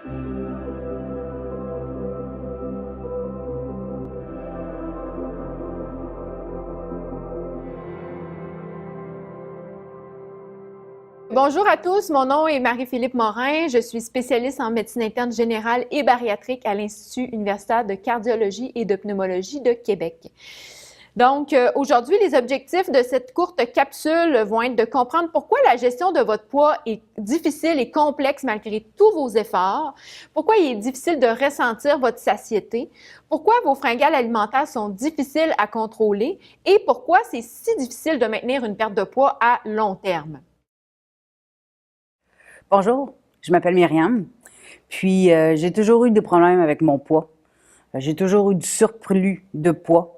Bonjour à tous, mon nom est Marie-Philippe Morin, je suis spécialiste en médecine interne générale et bariatrique à l'Institut universitaire de cardiologie et de pneumologie de Québec. Donc, aujourd'hui, les objectifs de cette courte capsule vont être de comprendre pourquoi la gestion de votre poids est difficile et complexe malgré tous vos efforts, pourquoi il est difficile de ressentir votre satiété, pourquoi vos fringales alimentaires sont difficiles à contrôler et pourquoi c'est si difficile de maintenir une perte de poids à long terme. Bonjour, je m'appelle Myriam, puis j'ai toujours eu des problèmes avec mon poids. J'ai toujours eu du surplus de poids,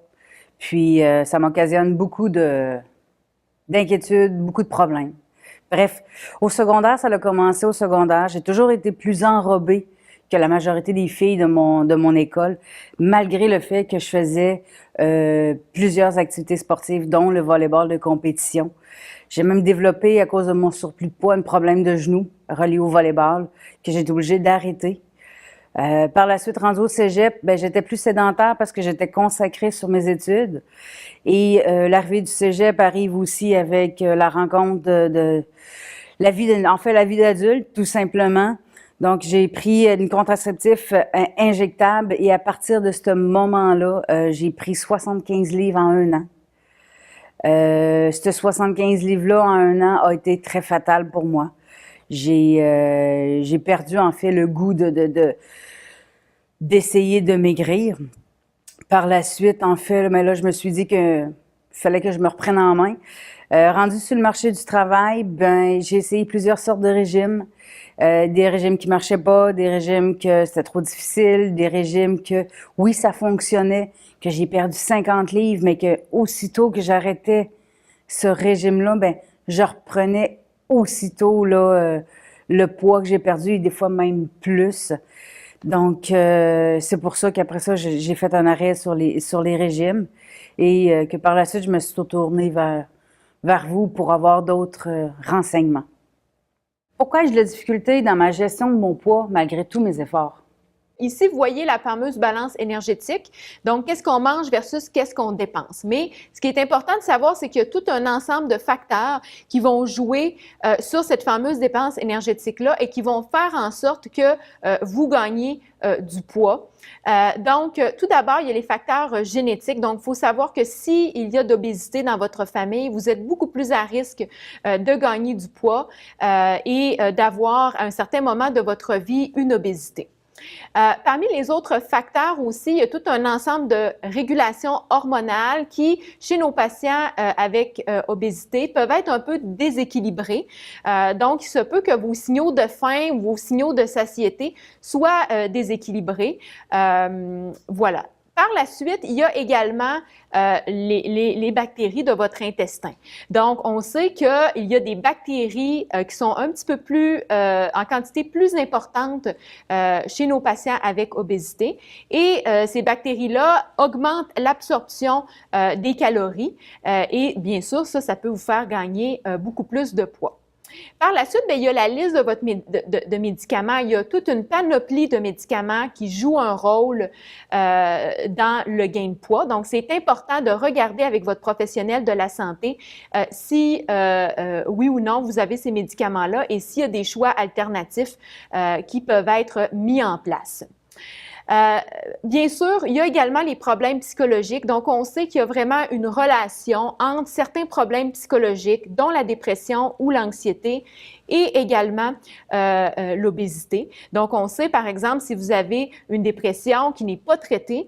puis ça m'occasionne beaucoup d'inquiétudes, beaucoup de problèmes. Bref, au secondaire, ça a commencé au secondaire. J'ai toujours été plus enrobée que la majorité des filles de mon école, malgré le fait que je faisais plusieurs activités sportives, dont le volleyball de compétition. J'ai même développé, à cause de mon surplus de poids, un problème de genou relié au volleyball que j'ai été obligée d'arrêter. Par la suite, rendue au cégep, j'étais plus sédentaire parce que j'étais consacrée sur mes études. Et l'arrivée du cégep arrive aussi avec la rencontre de la vie d'adulte, tout simplement. Donc, j'ai pris une contraceptif injectable et à partir de ce moment-là, j'ai pris 75 livres en 1 an. Ce 75 livres-là en 1 an a été très fatal pour moi. J'ai perdu en fait le goût d'essayer de maigrir. Par la suite, en fait, là, je me suis dit que fallait que je me reprenne en main. Rendue sur le marché du travail, j'ai essayé plusieurs sortes de régimes. Des régimes qui marchaient pas, des régimes que c'était trop difficile, des régimes que, oui, ça fonctionnait, que j'ai perdu 50 livres, mais que aussitôt que j'arrêtais ce régime-là, je reprenais aussitôt là, le poids que j'ai perdu et des fois même plus. Donc, c'est pour ça qu'après ça, j'ai fait un arrêt sur les régimes et que par la suite, je me suis tournée vers vous pour avoir d'autres renseignements. Pourquoi j'ai de la difficulté dans ma gestion de mon poids malgré tous mes efforts? Ici, vous voyez la fameuse balance énergétique. Donc, qu'est-ce qu'on mange versus qu'est-ce qu'on dépense. Mais ce qui est important de savoir, c'est qu'il y a tout un ensemble de facteurs qui vont jouer sur cette fameuse dépense énergétique-là et qui vont faire en sorte que vous gagnez du poids. Donc, tout d'abord, il y a les facteurs génétiques. Donc, il faut savoir que s'il y a d'obésité dans votre famille, vous êtes beaucoup plus à risque de gagner du poids et d'avoir à un certain moment de votre vie une obésité. Parmi les autres facteurs aussi, il y a tout un ensemble de régulations hormonales qui, chez nos patients avec obésité, peuvent être un peu déséquilibrés. Donc, il se peut que vos signaux de faim ou vos signaux de satiété soient déséquilibrés. Voilà. Par la suite, il y a également les bactéries de votre intestin. Donc, on sait qu'il y a des bactéries qui sont un petit peu plus, en quantité plus importante chez nos patients avec obésité. Et ces bactéries-là augmentent l'absorption des calories. Et bien sûr, ça peut vous faire gagner beaucoup plus de poids. Par la suite, il y a la liste de médicaments. Il y a toute une panoplie de médicaments qui jouent un rôle dans le gain de poids. Donc, c'est important de regarder avec votre professionnel de la santé si, oui ou non, vous avez ces médicaments-là et s'il y a des choix alternatifs qui peuvent être mis en place. Bien sûr, il y a également les problèmes psychologiques. Donc, on sait qu'il y a vraiment une relation entre certains problèmes psychologiques, dont la dépression ou l'anxiété, et également l'obésité. Donc, on sait, par exemple, si vous avez une dépression qui n'est pas traitée,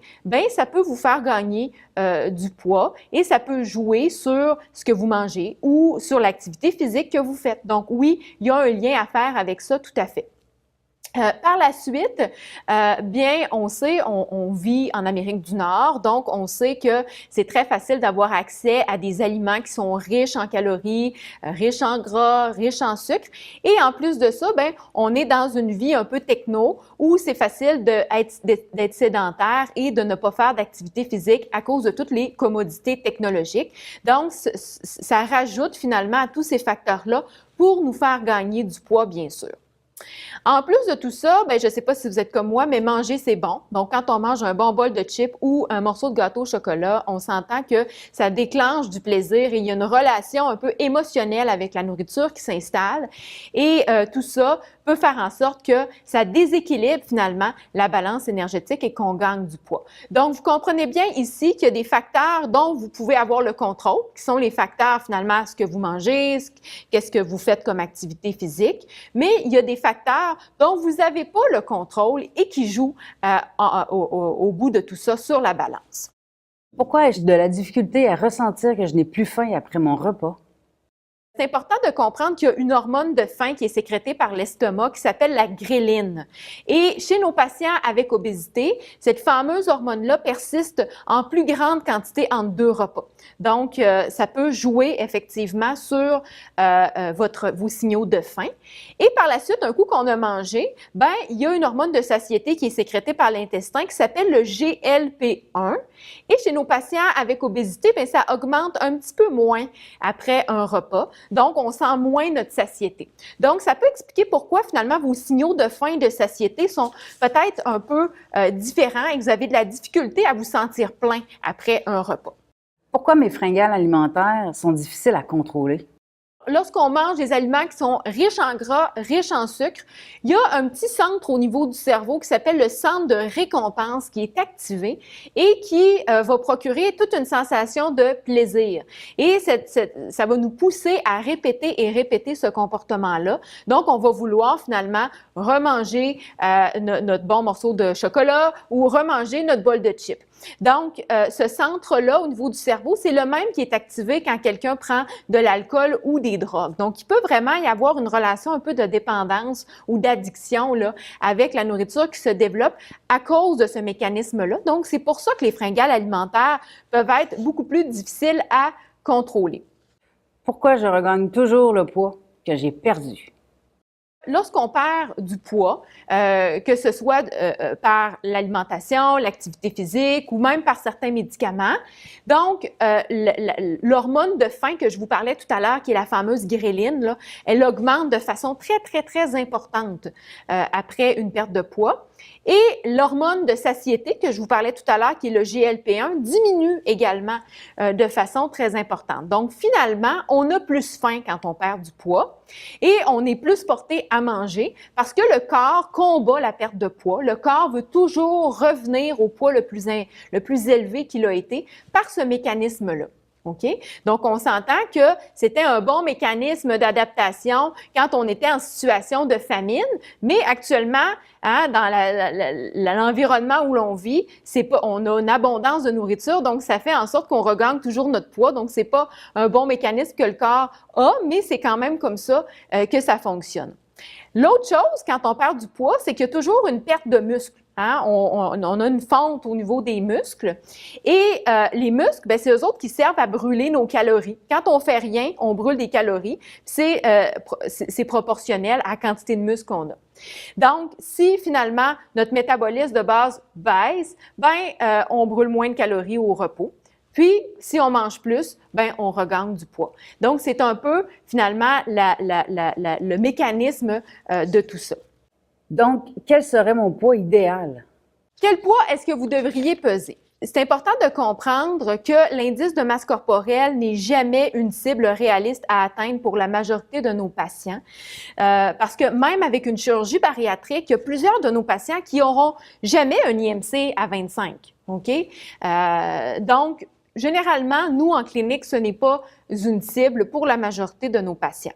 ça peut vous faire gagner du poids et ça peut jouer sur ce que vous mangez ou sur l'activité physique que vous faites. Donc, oui, il y a un lien à faire avec ça, tout à fait. Par la suite, on sait, on vit en Amérique du Nord, donc on sait que c'est très facile d'avoir accès à des aliments qui sont riches en calories, riches en gras, riches en sucre. Et en plus de ça, on est dans une vie un peu techno où c'est facile d'être sédentaire et de ne pas faire d'activité physique à cause de toutes les commodités technologiques. Donc, ça rajoute finalement à tous ces facteurs-là pour nous faire gagner du poids, bien sûr. En plus de tout ça, ben, je ne sais pas si vous êtes comme moi, mais manger, c'est bon. Donc, quand on mange un bon bol de chips ou un morceau de gâteau au chocolat, on s'entend que ça déclenche du plaisir et il y a une relation un peu émotionnelle avec la nourriture qui s'installe. Et tout ça peut faire en sorte que ça déséquilibre finalement la balance énergétique et qu'on gagne du poids. Donc, vous comprenez bien ici qu'il y a des facteurs dont vous pouvez avoir le contrôle, qui sont les facteurs finalement, ce que vous mangez, qu'est-ce que vous faites comme activité physique, mais il y a des facteurs dont vous n'avez pas le contrôle et qui jouent au bout de tout ça sur la balance. Pourquoi ai-je de la difficulté à ressentir que je n'ai plus faim après mon repas? C'est important de comprendre qu'il y a une hormone de faim qui est sécrétée par l'estomac qui s'appelle la gréline. Et chez nos patients avec obésité, cette fameuse hormone-là persiste en plus grande quantité entre 2 repas. Donc, ça peut jouer effectivement sur vos signaux de faim. Et par la suite, un coup qu'on a mangé, ben, il y a une hormone de satiété qui est sécrétée par l'intestin qui s'appelle le GLP-1. Et chez nos patients avec obésité, ben, ça augmente un petit peu moins après un repas. Donc, on sent moins notre satiété. Donc, ça peut expliquer pourquoi, finalement, vos signaux de faim et de satiété sont peut-être un peu différents et que vous avez de la difficulté à vous sentir plein après un repas. Pourquoi mes fringales alimentaires sont difficiles à contrôler? Lorsqu'on mange des aliments qui sont riches en gras, riches en sucre, il y a un petit centre au niveau du cerveau qui s'appelle le centre de récompense qui est activé et qui va procurer toute une sensation de plaisir. Et ça va nous pousser à répéter et répéter ce comportement-là. Donc, on va vouloir finalement remanger notre bon morceau de chocolat ou remanger notre bol de chips. Donc, ce centre-là, au niveau du cerveau, c'est le même qui est activé quand quelqu'un prend de l'alcool ou des drogues. Donc, il peut vraiment y avoir une relation un peu de dépendance ou d'addiction là, avec la nourriture qui se développe à cause de ce mécanisme-là. Donc, c'est pour ça que les fringales alimentaires peuvent être beaucoup plus difficiles à contrôler. Pourquoi je regagne toujours le poids que j'ai perdu? Lorsqu'on perd du poids, que ce soit par l'alimentation, l'activité physique ou même par certains médicaments, donc l'hormone de faim que je vous parlais tout à l'heure, qui est la fameuse gréline, là, elle augmente de façon très, très, très importante après une perte de poids. Et l'hormone de satiété que je vous parlais tout à l'heure, qui est le GLP-1, diminue également de façon très importante. Donc, finalement, on a plus faim quand on perd du poids et on est plus porté à manger parce que le corps combat la perte de poids. Le corps veut toujours revenir au poids le plus élevé qu'il a été par ce mécanisme-là. OK? Donc, on s'entend que c'était un bon mécanisme d'adaptation quand on était en situation de famine, mais actuellement, hein, dans l'environnement où l'on vit, on a une abondance de nourriture, donc ça fait en sorte qu'on regagne toujours notre poids. Donc, c'est pas un bon mécanisme que le corps a, mais c'est quand même comme ça que ça fonctionne. L'autre chose, quand on perd du poids, c'est qu'il y a toujours une perte de muscle. Hein? On a une fonte au niveau des muscles. Et les muscles, ben, c'est eux autres qui servent à brûler nos calories. Quand on fait rien, on brûle des calories. C'est proportionnel à la quantité de muscles qu'on a. Donc, si finalement notre métabolisme de base baisse, ben, on brûle moins de calories au repos. Puis, si on mange plus, ben on regagne du poids. Donc, c'est un peu, finalement, le mécanisme de tout ça. Donc, quel serait mon poids idéal? Quel poids est-ce que vous devriez peser? C'est important de comprendre que l'indice de masse corporelle n'est jamais une cible réaliste à atteindre pour la majorité de nos patients. Parce que même avec une chirurgie bariatrique, il y a plusieurs de nos patients qui n'auront jamais un IMC à 25. OK? Donc, généralement, nous, en clinique, ce n'est pas une cible pour la majorité de nos patients.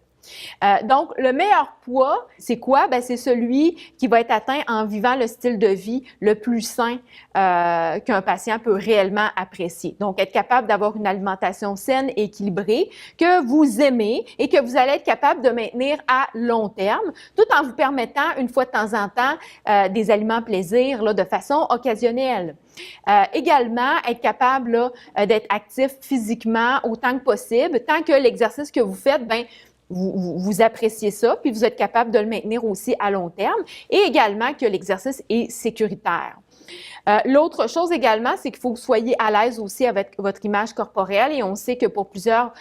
Donc, le meilleur poids, c'est quoi? Ben, c'est celui qui va être atteint en vivant le style de vie le plus sain qu'un patient peut réellement apprécier. Donc, être capable d'avoir une alimentation saine et équilibrée, que vous aimez et que vous allez être capable de maintenir à long terme, tout en vous permettant, une fois de temps en temps, des aliments plaisir là, de façon occasionnelle. Également, être capable là, d'être actif physiquement autant que possible, tant que l'exercice que vous faites, ben vous appréciez ça, puis vous êtes capable de le maintenir aussi à long terme, et également que l'exercice est sécuritaire. L'autre chose également, c'est qu'il faut que vous soyez à l'aise aussi avec votre image corporelle et on sait que pour plusieurs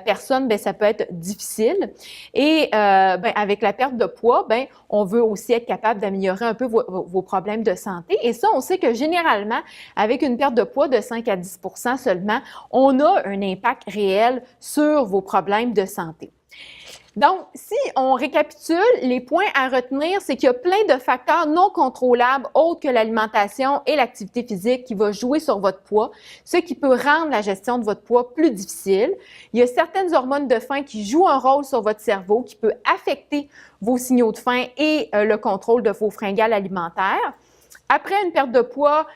personnes, bien, ça peut être difficile. Et bien, avec la perte de poids, bien, on veut aussi être capable d'améliorer un peu vos problèmes de santé. Et ça, on sait que généralement, avec une perte de poids de 5 à 10 seulement, on a un impact réel sur vos problèmes de santé. Donc, si on récapitule, les points à retenir, c'est qu'il y a plein de facteurs non contrôlables autres que l'alimentation et l'activité physique qui vont jouer sur votre poids, ce qui peut rendre la gestion de votre poids plus difficile. Il y a certaines hormones de faim qui jouent un rôle sur votre cerveau qui peut affecter vos signaux de faim et le contrôle de vos fringales alimentaires. Après une perte de poids,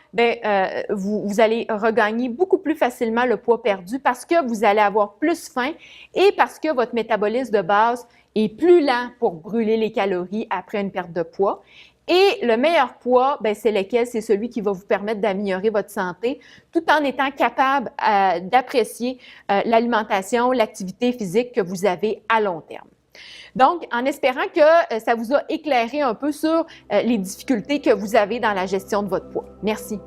vous allez regagner beaucoup plus facilement le poids perdu parce que vous allez avoir plus faim et parce que votre métabolisme de base est plus lent pour brûler les calories après une perte de poids. Et le meilleur poids, c'est lequel? C'est celui qui va vous permettre d'améliorer votre santé tout en étant capable d'apprécier l'alimentation, l'activité physique que vous avez à long terme. Donc, en espérant que ça vous a éclairé un peu sur les difficultés que vous avez dans la gestion de votre poids. Merci.